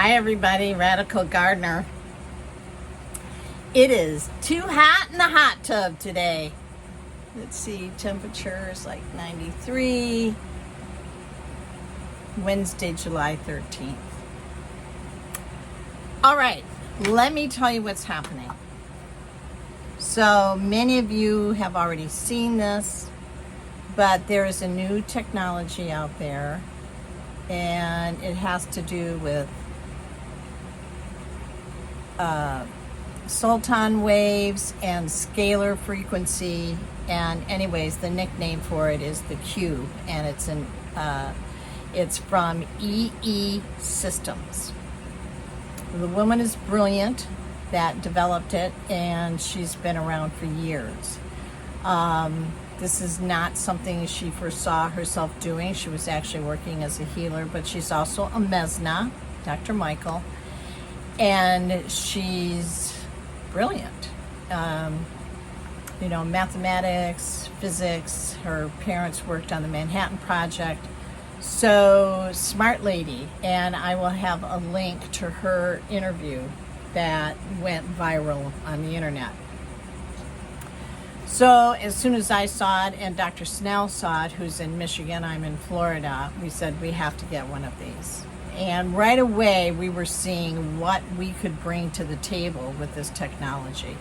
Hi everybody, Radical Gardener. It is too hot in the hot tub today. Let's see, temperature is like 93. Wednesday, July 13th. All right, let me tell you what's happening. So many of you have already seen this, but there is a new technology out there, and it has to do with Sultan waves and scalar frequency, and anyways, the nickname for it is the Q, and it's from EESystem. The woman is brilliant that developed it, and she's been around for years. This is not something she foresaw herself doing. She was actually working as a healer, but she's also a Mesna, Dr. Michael, and she's brilliant. Mathematics, physics. Her parents worked on the Manhattan Project. So, smart lady. And I will have a link to her interview that went viral on the internet. So, as soon as I saw it and Dr. Snell saw it, who's in Michigan, I'm in Florida, we said we have to get one of these. And right away, we were seeing what we could bring to the table with this technology.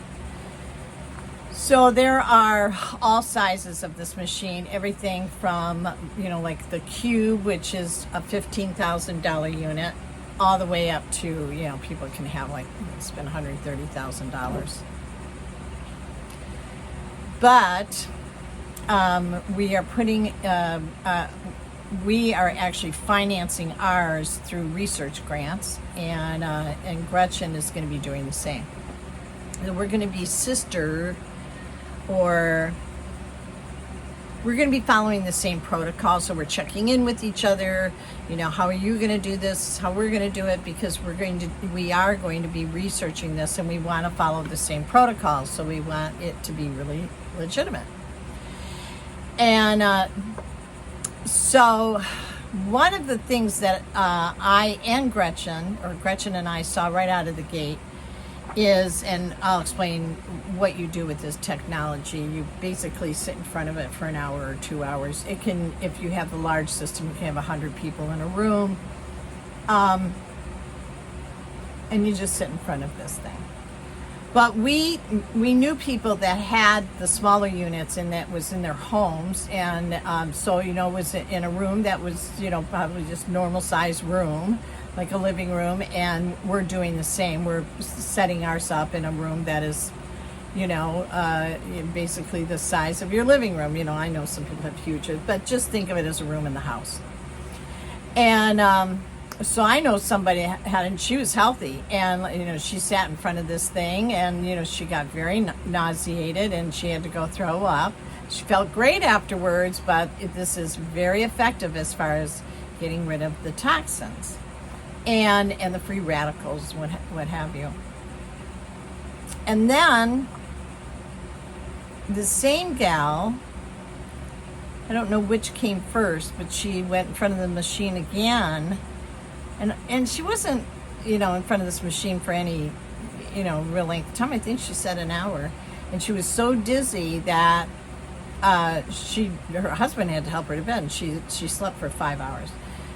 So there are all sizes of this machine, everything from, like the Cube, which is a $15,000 unit, all the way up to, people can have spend $130,000. But we are actually financing ours through research grants, and Gretchen is going to be doing the same. And we're going to be we're going to be following the same protocol, so we're checking in with each other. How are you going to do this? How we're going to do it, because we are going to be researching this, and we want to follow the same protocol. So we want it to be really legitimate. And so one of the things that I and Gretchen and I saw right out of the gate is, and I'll explain what you do with this technology. You basically sit in front of it for an hour or 2 hours. It can, if you have the large system, you can have 100 people in a room, and you just sit in front of this thing. But we knew people that had the smaller units, and that was in their homes, and so it was in a room that was probably just normal size room, like a living room, and we're doing the same. We're setting ours up in a room that is basically the size of your living room. I know some people have huge, but just think of it as a room in the house. And so I know somebody and she was healthy, and she sat in front of this thing, and she got very nauseated, and she had to go throw up. She felt great afterwards, but this is very effective as far as getting rid of the toxins and the free radicals, what have you. And then the same gal, I don't know which came first, but she went in front of the machine again. And she wasn't, in front of this machine for any, real length of time. I think she said an hour. And she was so dizzy that her husband had to help her to bed. And she slept for 5 hours.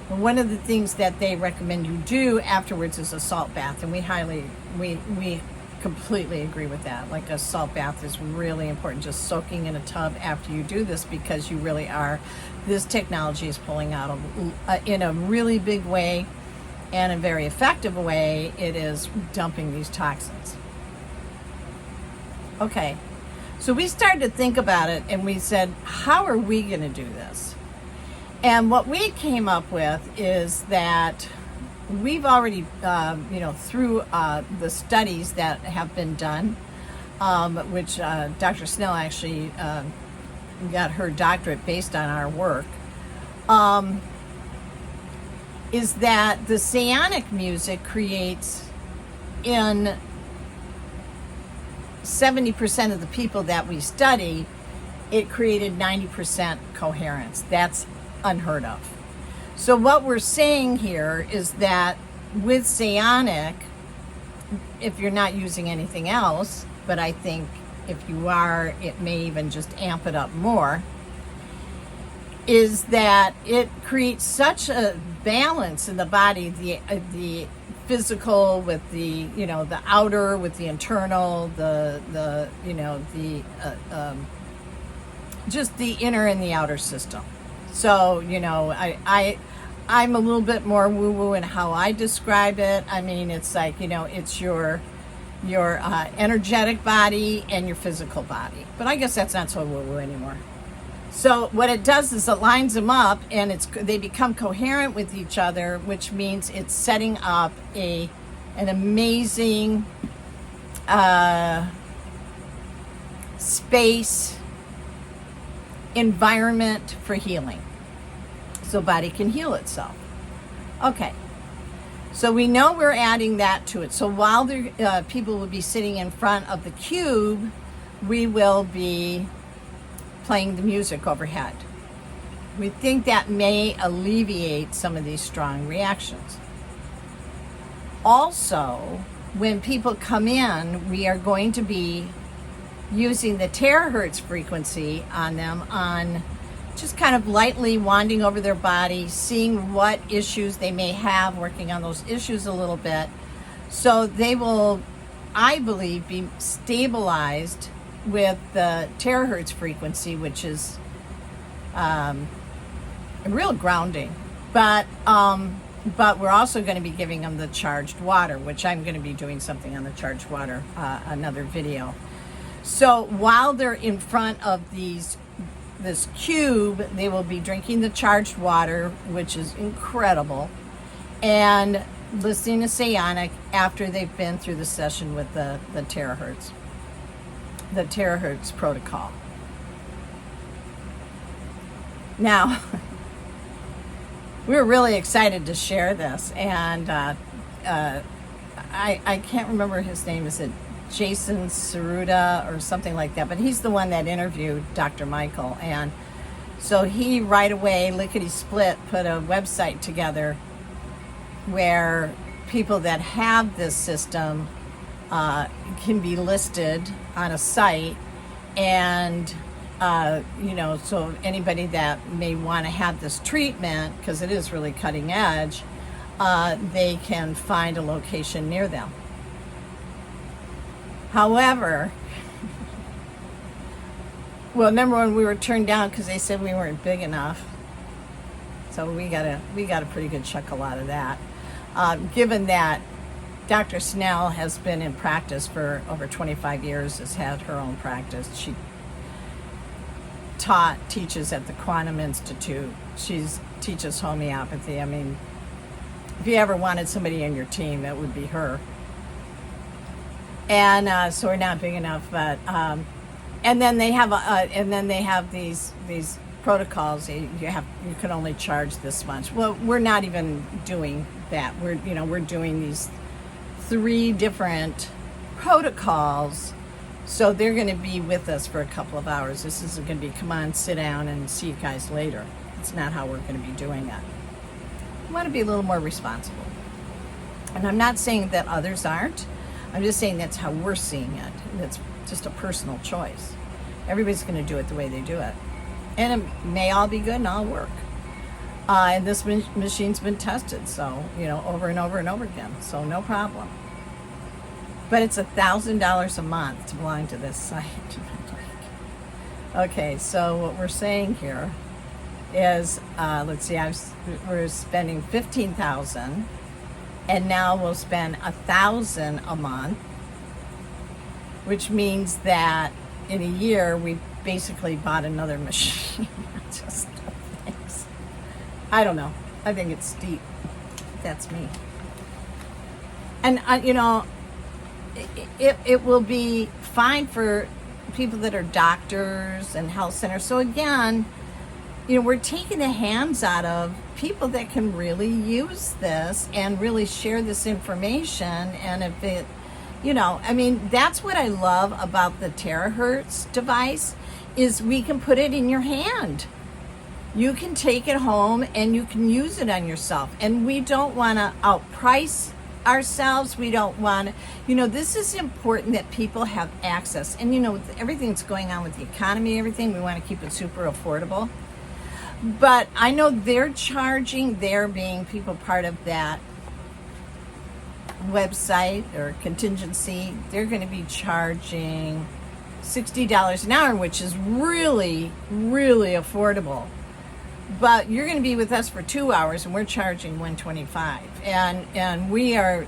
And one of the things that they recommend you do afterwards is a salt bath. And we completely agree with that. Like, a salt bath is really important, just soaking in a tub after you do this, because you really are, this technology is pulling out in a really big way, and a very effective way. It is dumping these toxins. Okay, so we started to think about it, and we said, how are we going to do this? And what we came up with is that we've already, through the studies that have been done, which Dr. Snell actually got her doctorate based on our work, is that the Sayonic music creates, in 70% of the people that we study, it created 90% coherence. That's unheard of. So what we're saying here is that with Sayonic, if you're not using anything else, but I think if you are, it may even just amp it up more, is that it creates such a balance in the body, the physical with the, the outer with the internal, just the inner and the outer system. So, I'm a little bit more woo-woo in how I describe it. I mean, it's like, it's your energetic body and your physical body. But I guess that's not so woo-woo anymore. So what it does is it lines them up, and they become coherent with each other, which means it's setting up an amazing space environment for healing, so body can heal itself. Okay, so we know we're adding that to it. So while people will be sitting in front of the cube, we will be playing the music overhead. We think that may alleviate some of these strong reactions. Also, when people come in, we are going to be using the TeraHertz frequency on them, on just kind of lightly wanding over their body, seeing what issues they may have, working on those issues a little bit. So they will, I believe, be stabilized with the TeraHertz frequency, which is a real grounding. But we're also going to be giving them the charged water, which I'm going to be doing something on the charged water, another video. So while they're in front of this cube, they will be drinking the charged water, which is incredible, and listening to Sayonic after they've been through the session with the TeraHertz. The TeraHertz protocol. Now, we were really excited to share this, and I can't remember his name. Is it Jason Saruda or something like that? But he's the one that interviewed Dr. Michael, and so he right away, lickety-split, put a website together where people that have this system can be listed on a site, and so anybody that may want to have this treatment, because it is really cutting edge, they can find a location near them. However, well, remember when we were turned down because they said we weren't big enough? So we got a pretty good chuckle out of that. Given that Dr. Snell has been in practice for over 25 years, has had her own practice. She teaches at the Quantum Institute. She teaches homeopathy. I mean, if you ever wanted somebody in your team, it would be her. And so we're not big enough, but and then they have these protocols. You can only charge this much. Well, we're not even doing that. We're doing these 3 different protocols, so they're going to be with us for a couple of hours. This isn't going to be come on, sit down, and see you guys later. It's not how we're going to be doing it. We want to be a little more responsible, and I'm not saying that others aren't. I'm just saying that's how we're seeing it. It's just a personal choice. Everybody's going to do it the way they do it, and it may all be good and all work. And this machine's been tested, so over and over and over again, so no problem. But it's $1,000 a month to belong to this site. Okay, so what we're saying here is, let's see, we're spending $15,000, and now we'll spend $1,000 a month, which means that in a year we basically bought another machine. Just thanks. I don't know. I think it's steep. That's me. And it will be fine for people that are doctors and health centers. So again, we're taking the hands out of people that can really use this and really share this information. And if it, that's what I love about the TeraHertz device, is we can put it in your hand. you can take it home and you can use it on yourself. And we don't want to outprice ourselves. We don't want to, this is important that people have access. And, with everything that's going on with the economy, everything, we want to keep it super affordable. But I know they're being people part of that website or contingency. They're going to be charging $60 an hour, which is really, really affordable. But you're going to be with us for 2 hours and we're charging $125. And we are,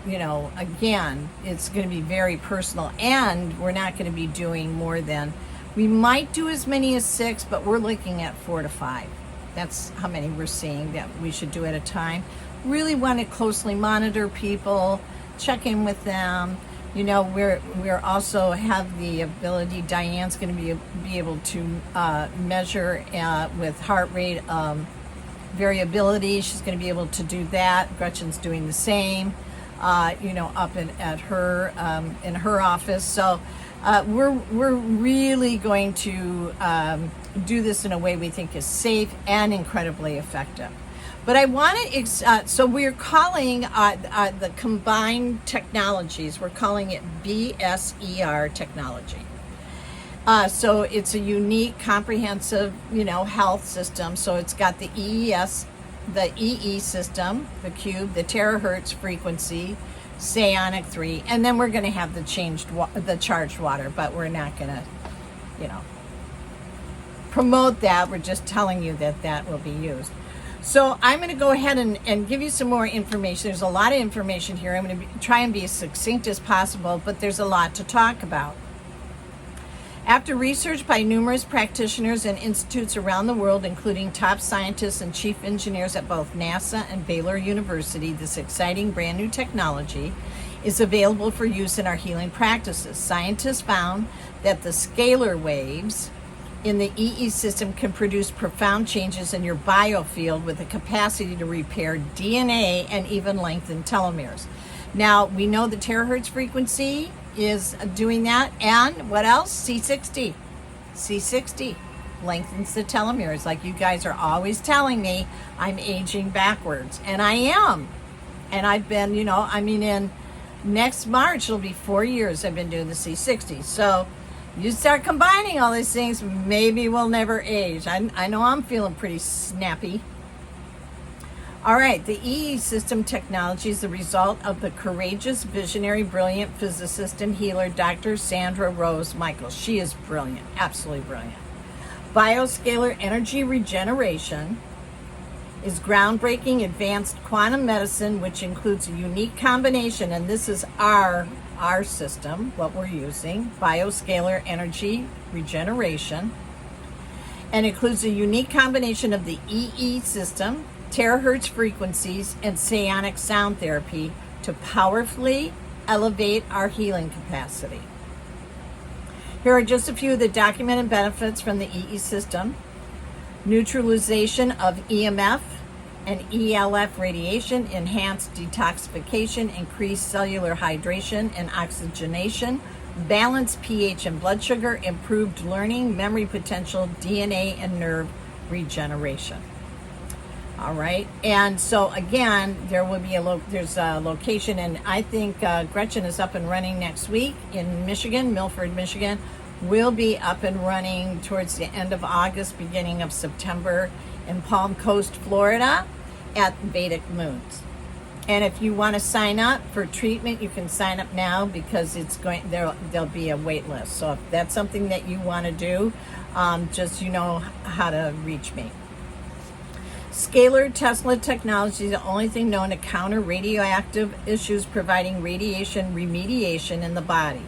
again, it's going to be very personal, and we're not going to be doing more than, we might do as many as 6, but we're looking at 4 to 5. That's how many we're seeing that we should do at a time. Really want to closely monitor people, check in with them. We're also have the ability, Diane's going to be able to measure with heart rate variability. She's going to be able to do that. Gretchen's doing the same, up at her in her office. So we're really going to do this in a way we think is safe and incredibly effective. But I want to, so we're calling the combined technologies, we're calling it BSER technology. So it's a unique, comprehensive, health system. So it's got the EESystem, the cube, the TeraHertz frequency, Sayonic 3, and then we're going to have the charged water, but we're not going to, promote that. We're just telling you that will be used. So I'm going to go ahead and give you some more information. There's a lot of information here. I'm going to try and be as succinct as possible, but there's a lot to talk about. After research by numerous practitioners and institutes around the world, including top scientists and chief engineers at both NASA and Baylor University, this exciting brand new technology is available for use in our healing practices. Scientists found that the scalar waves in the EESystem can produce profound changes in your biofield with the capacity to repair DNA and even lengthen telomeres. Now, we know the TeraHertz frequency is doing that, and what else? C60 lengthens the telomeres. Like you guys are always telling me, I'm aging backwards, and I am. And I've been, in next March, it'll be 4 years I've been doing the C60. So you start combining all these things, maybe we'll never age. I know I'm feeling pretty snappy. All right, the EESystem technology is the result of the courageous, visionary, brilliant physicist and healer, Dr. Sandra Rose Michael. She is brilliant, absolutely brilliant. BioScalar Energy Regeneration is groundbreaking advanced quantum medicine, which includes a unique combination, and this is our system, what we're using, BioScalar Energy Regeneration, and includes a unique combination of the EESystem, TeraHertz Frequencies, and Sayonic Sound Therapy to powerfully elevate our healing capacity. Here are just a few of the documented benefits from the EESystem. Neutralization of EMF and ELF radiation, enhanced detoxification, increased cellular hydration and oxygenation, balanced pH and blood sugar, improved learning, memory potential, DNA and nerve regeneration. All right, and so again, there will be there's a location, and I think Gretchen is up and running next week in Michigan, Milford, Michigan. We'll be up and running towards the end of August, beginning of September in Palm Coast, Florida at Vedic Moons. And if you want to sign up for treatment, you can sign up now because there'll be a wait list. So if that's something that you want to do, just how to reach me. Scalar Tesla technology is the only thing known to counter radioactive issues, providing radiation remediation in the body.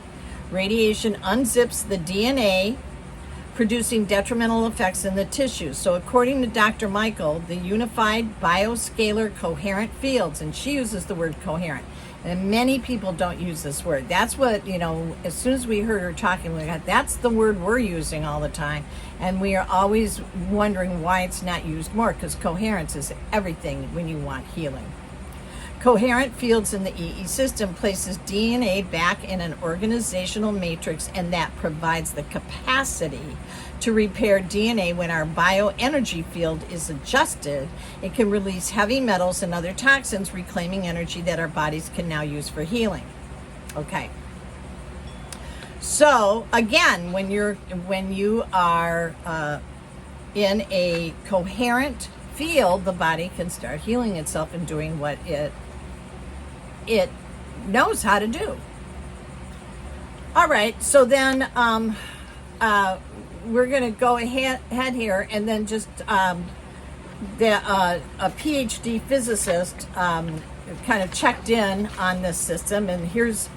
Radiation unzips the DNA, producing detrimental effects in the tissues. So according to Dr. Michael, the unified bioscalar coherent fields, and she uses the word coherent, and many people don't use this word. That's what, as soon as we heard her talking, we got, that's the word we're using all the time. And we are always wondering why it's not used more, because coherence is everything when you want healing. Coherent fields in the EESystem places DNA back in an organizational matrix, and that provides the capacity to repair DNA. When our bioenergy field is adjusted, it can release heavy metals and other toxins, reclaiming energy that our bodies can now use for healing. Okay. So again, when you are in a coherent field, the body can start healing itself and doing what it knows how to do. All right, so then we're going to go ahead here, and then just a PhD physicist kind of checked in on this system, and here's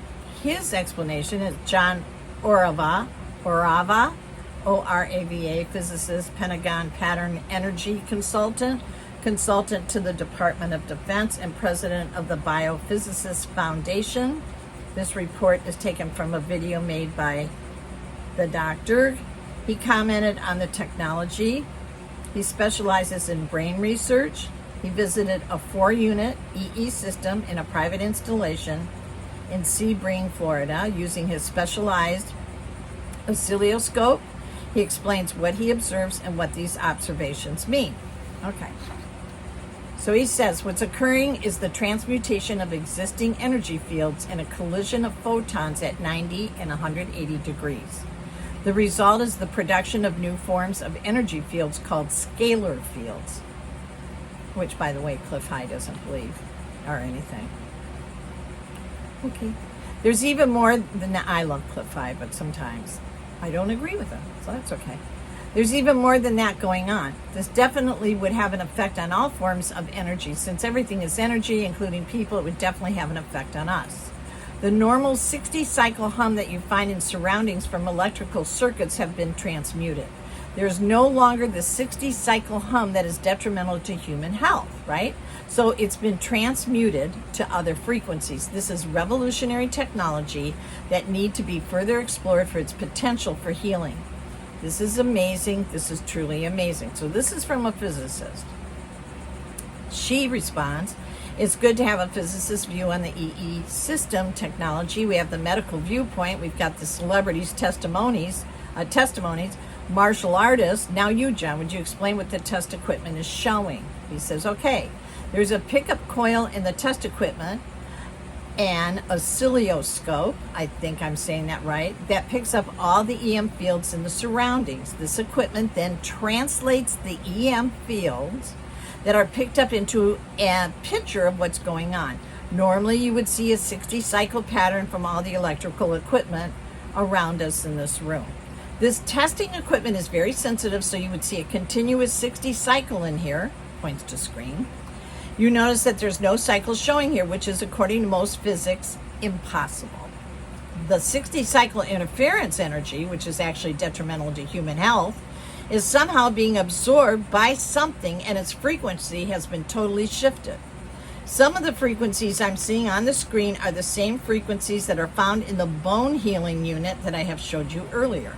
his explanation. It's John Orava, O-R-A-V-A, physicist, Pentagon Pattern Energy consultant to the Department of Defense, and president of the Biophysicist Foundation. This report is taken from a video made by the doctor. He commented on the technology. He specializes in brain research. He visited a 4-unit EESystem in a private installation in Sebring, Florida, using his specialized oscilloscope. He explains what he observes and what these observations mean. Okay. So he says, what's occurring is the transmutation of existing energy fields in a collision of photons at 90 and 180 degrees. The result is the production of new forms of energy fields called scalar fields, which, by the way, Cliff High doesn't believe are anything. Okay. There's even more than that. I love Cliff High, but sometimes I don't agree with him, so that's okay. There's even more than that going on. This definitely would have an effect on all forms of energy. Since everything is energy, including people, it would definitely have an effect on us. The normal 60-cycle hum that you find in surroundings from electrical circuits have been transmuted. There is no longer the 60-cycle hum that is detrimental to human health, right? So it's been transmuted to other frequencies. This is revolutionary technology that need to be further explored for its potential for healing. This is amazing. This is truly amazing. So this is from a physicist. She responds, it's good to have a physicist's view on the EESystem technology. We have the medical viewpoint. We've got the celebrities' testimonies, martial artists. Now you, John, would you explain what the test equipment is showing? He says, okay, there's a pickup coil in the test equipment, an oscilloscope, I think I'm saying that right, that picks up all the EM fields in the surroundings. This equipment then translates the EM fields that are picked up into a picture of what's going on. Normally you would see a 60-cycle pattern from all the electrical equipment around us in this room. This testing equipment is very sensitive, so you would see a continuous 60-cycle in here, points to screen. You notice that there's no cycles showing here, which is, according to most physics, impossible. The 60-cycle interference energy, which is actually detrimental to human health, is somehow being absorbed by something, and its frequency has been totally shifted. Some of the frequencies I'm seeing on the screen are the same frequencies that are found in the bone healing unit that I have showed you earlier.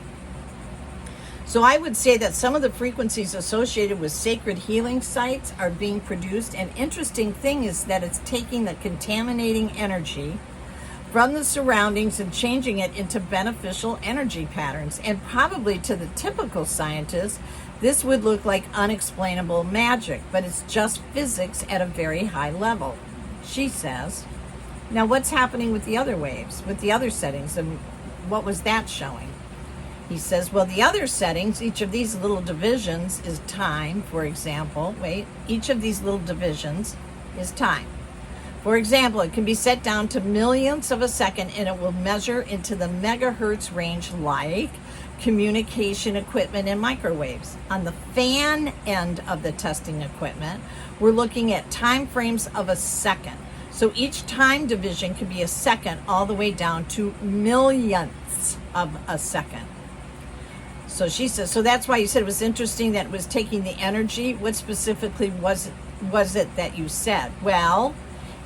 So I would say that some of the frequencies associated with sacred healing sites are being produced. An interesting thing is that it's taking the contaminating energy from the surroundings and changing it into beneficial energy patterns. And probably to the typical scientist, this would look like unexplainable magic, but it's just physics at a very high level, she says. Now, what's happening with the other waves, with the other settings, and what was that showing? He says, well, the other settings, each of these little divisions is time, for example. Each of these little divisions is time. For example, it can be set down to millionths of a second, and it will measure into the megahertz range, like communication equipment and microwaves. On the fan end of the testing equipment, we're looking at time frames of a second. So each time division can be a second all the way down to millionths of a second. So she says, so that's why you said it was interesting that it was taking the energy. What specifically was it that you said? Well,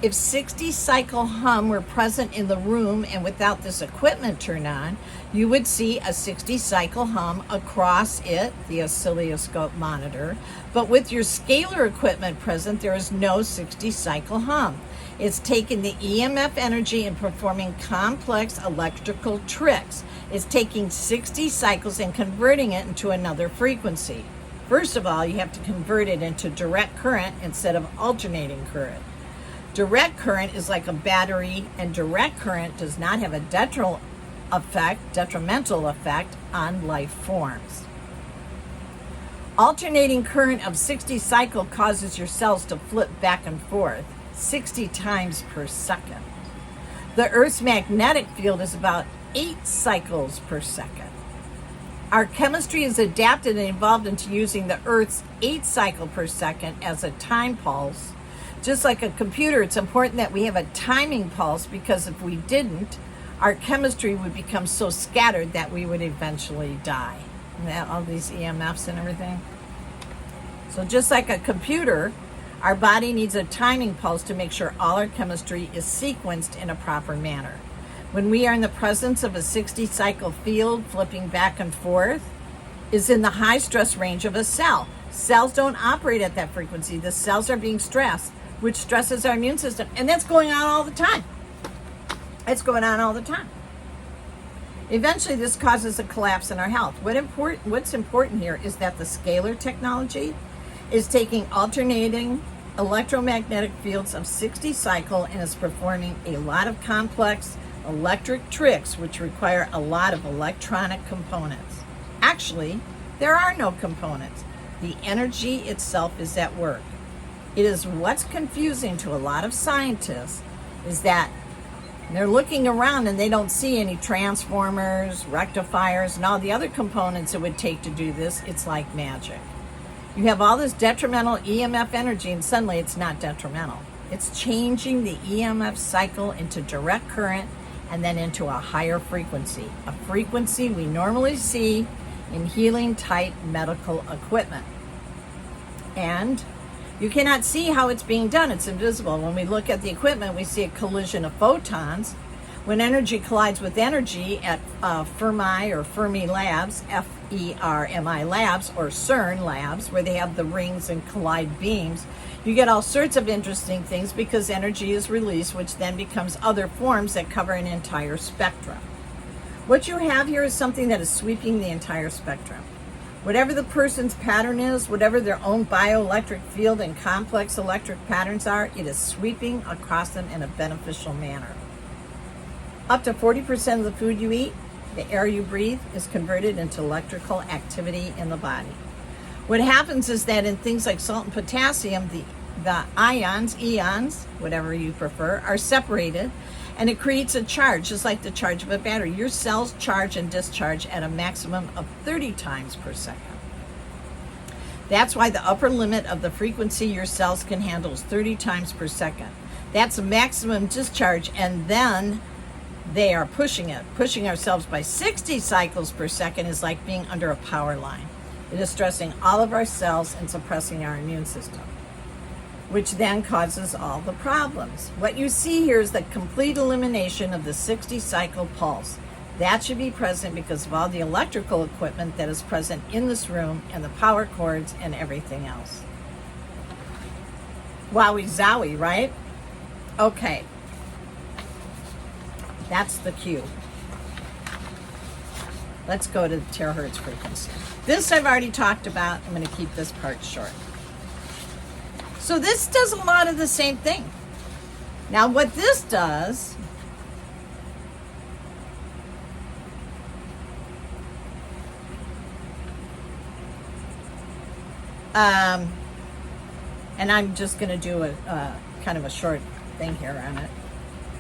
if 60-cycle hum were present in the room and without this equipment turned on, you would see a 60-cycle hum across it, the oscilloscope monitor. But with your scalar equipment present, there is no 60-cycle hum. It's taking the EMF energy and performing complex electrical tricks. It's taking 60 cycles and converting it into another frequency. First of all, you have to convert it into direct current instead of alternating current. Direct current is like a battery, and direct current does not have a detrimental effect on life forms. Alternating current of 60 cycle causes your cells to flip back and forth 60 times per second. The Earth's magnetic field is about 8 cycles per second. Our chemistry is adapted and evolved into using the Earth's 8 cycle per second as a time pulse. Just like a computer, it's important that we have a timing pulse, because if we didn't, our chemistry would become so scattered that we would eventually die. And all these EMFs and everything. So just like a computer, our body needs a timing pulse to make sure all our chemistry is sequenced in a proper manner. When we are in the presence of a 60 cycle field flipping back and forth, is in the high stress range of a cell. Cells don't operate at that frequency. The cells are being stressed, which stresses our immune system. And that's going on all the time. It's going on all the time. Eventually, this causes a collapse in our health. What's important here is that the scalar technology is taking alternating electromagnetic fields of 60 cycle and is performing a lot of complex electric tricks which require a lot of electronic components. Actually, there are no components. The energy itself is at work. It is what's confusing to a lot of scientists is that they're looking around and they don't see any transformers, rectifiers, and all the other components it would take to do this. It's like magic. You have all this detrimental EMF energy, and suddenly it's not detrimental. It's changing the EMF cycle into direct current and then into a higher frequency, a frequency we normally see in healing type medical equipment. And you cannot see how it's being done. It's invisible. When we look at the equipment, we see a collision of photons. When energy collides with energy at Fermi Labs, F-E-R-M-I Labs, or CERN Labs, where they have the rings and collide beams, you get all sorts of interesting things because energy is released, which then becomes other forms that cover an entire spectrum. What you have here is something that is sweeping the entire spectrum. Whatever the person's pattern is, whatever their own bioelectric field and complex electric patterns are, it is sweeping across them in a beneficial manner. Up to 40% of the food you eat, the air you breathe, is converted into electrical activity in the body. What happens is that in things like salt and potassium, the eons, whatever you prefer, are separated, and it creates a charge, just like the charge of a battery. Your cells charge and discharge at a maximum of 30 times per second. That's why the upper limit of the frequency your cells can handle is 30 times per second. That's a maximum discharge, and then they are pushing ourselves by 60 cycles per second is like being under a power line. It is stressing all of our cells and suppressing our immune system, which then causes all the problems. What you see here is the complete elimination of the 60 cycle pulse. That should be present because of all the electrical equipment that is present in this room and the power cords and everything else. Wowie zowie, right? Okay. That's the cue. Let's go to the TeraHertz frequency. This I've already talked about. I'm going to keep this part short. So this does a lot of the same thing. Now what this does, and I'm just going to do a kind of a short thing here on it.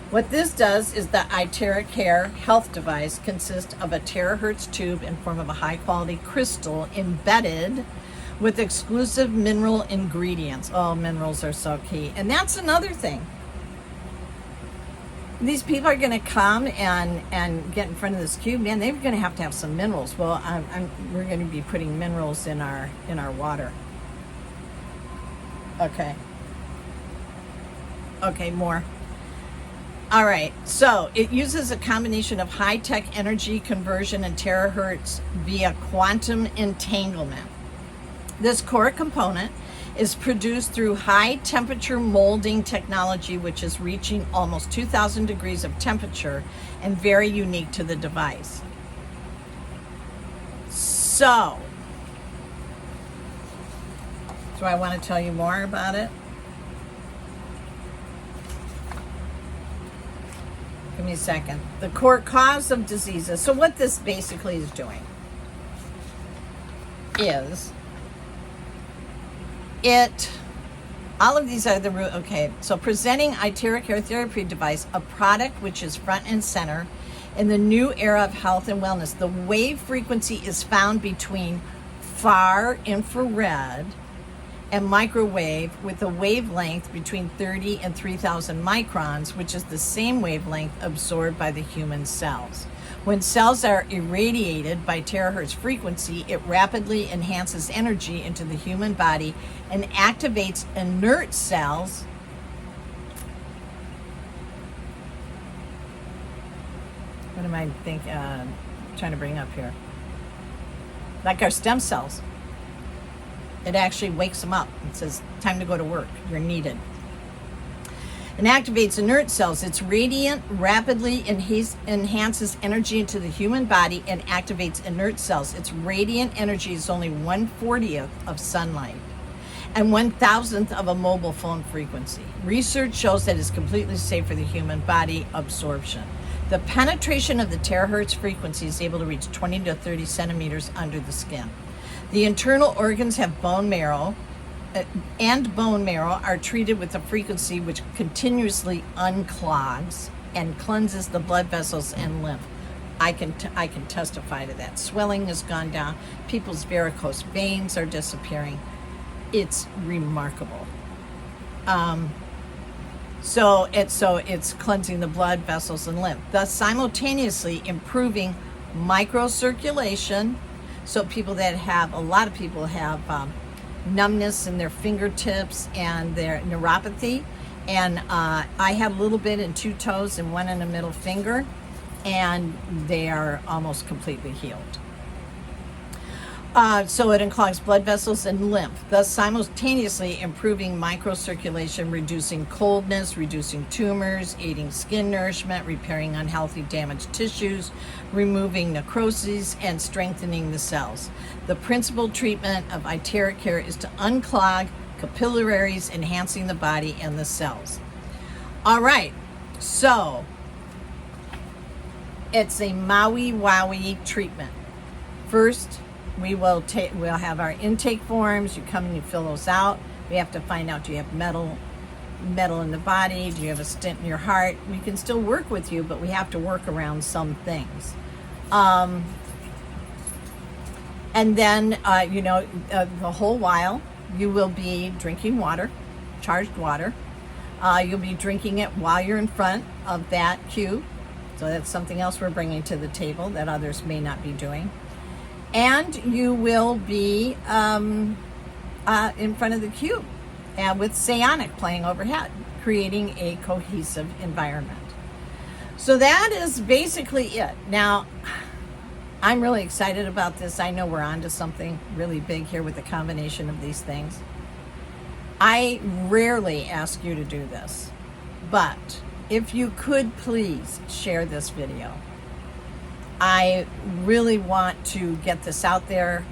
What this does is the iTeraCare health device consists of a TeraHertz tube in form of a high-quality crystal embedded with exclusive mineral ingredients. Oh, minerals are so key. And that's another thing. These people are going to come and get in front of this cube. Man, they're going to have some minerals. Well, we're going to be putting minerals in our water. Okay. Okay, more. All right, so it uses a combination of high-tech energy conversion and terahertz via quantum entanglement. This core component is produced through high temperature molding technology, which is reaching almost 2,000 degrees of temperature and very unique to the device. So, do I want to tell you more about it? Give me a second. The core cause of diseases. So what this basically is doing is all of these are the root. Okay, so presenting TeraHertz Therapy device, a product which is front and center in the new era of health and wellness. The wave frequency is found between far infrared and microwave, with a wavelength between 30 and 3,000 microns, which is the same wavelength absorbed by the human cells. When cells are irradiated by TeraHertz frequency, it rapidly enhances energy into the human body and activates inert cells. What am I trying to bring up here? Like our stem cells. It actually wakes them up. It says, time to go to work. You're needed. And activates inert cells. It's radiant, rapidly enhances energy into the human body and activates inert cells. Its radiant energy is only 1/40th of sunlight and 1,000th of a mobile phone frequency. Research shows that it's completely safe for the human body absorption. The penetration of the TeraHertz frequency is able to reach 20 to 30 centimeters under the skin. The internal organs have bone marrow are treated with a frequency which continuously unclogs and cleanses the blood vessels and lymph. I can testify to that. Swelling has gone down. People's varicose veins are disappearing. It's remarkable. So it's cleansing the blood vessels and lymph, thus simultaneously improving microcirculation. So a lot of people have numbness in their fingertips and their neuropathy. And I had a little bit in 2 toes and 1 in the middle finger, and they are almost completely healed. So it unclogs blood vessels and lymph, thus simultaneously improving microcirculation, reducing coldness, reducing tumors, aiding skin nourishment, repairing unhealthy damaged tissues, removing necrosis, and strengthening the cells. The principal treatment of TeraHertz is to unclog capillaries, enhancing the body and the cells. All right, so it's a Maui Wowie treatment. First, we'll have our intake forms. You come and you fill those out. We have to find out, do you have metal in the body? Do you have a stent in your heart? We can still work with you, but we have to work around some things. And then, the whole while, you will be drinking water, charged water. You'll be drinking it while you're in front of that cube. So that's something else we're bringing to the table that others may not be doing. And you will be in front of the cube and with Sayonic playing overhead, creating a cohesive environment. So that is basically it. Now, I'm really excited about this. I know we're onto something really big here with the combination of these things. I rarely ask you to do this, but if you could please share this video. I really want to get this out there.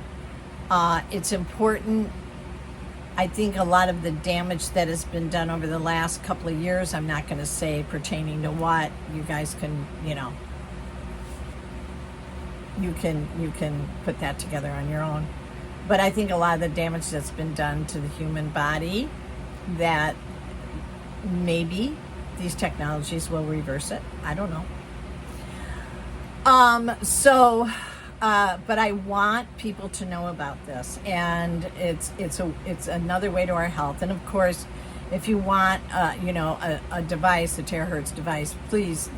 It's important. I think a lot of the damage that has been done over the last couple of years, I'm not going to say pertaining to what, you guys can, you can put that together on your own. But I think a lot of the damage that's been done to the human body, that maybe these technologies will reverse it. I don't know. But I want people to know about this, and it's another way to our health. And of course, if you want, a device, a TeraHertz device, please,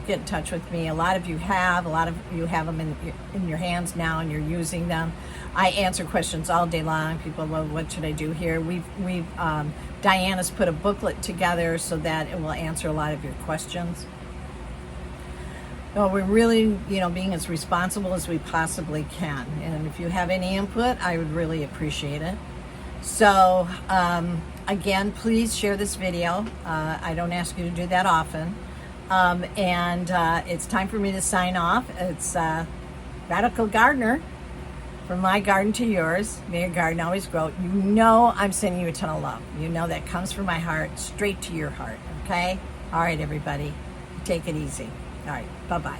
get in touch with me. A lot of you have them in your hands now, and you're using them. I answer questions all day long. People love, what should I do here? Diana's put a booklet together so that it will answer a lot of your questions. No, we're really, being as responsible as we possibly can. And if you have any input, I would really appreciate it. So again, please share this video. I don't ask you to do that often. And it's time for me to sign off. It's Radical Gardener. From my garden to yours, may your garden always grow. You know I'm sending you a ton of love. You know that comes from my heart, straight to your heart, okay? All right, everybody, take it easy. All right, bye-bye.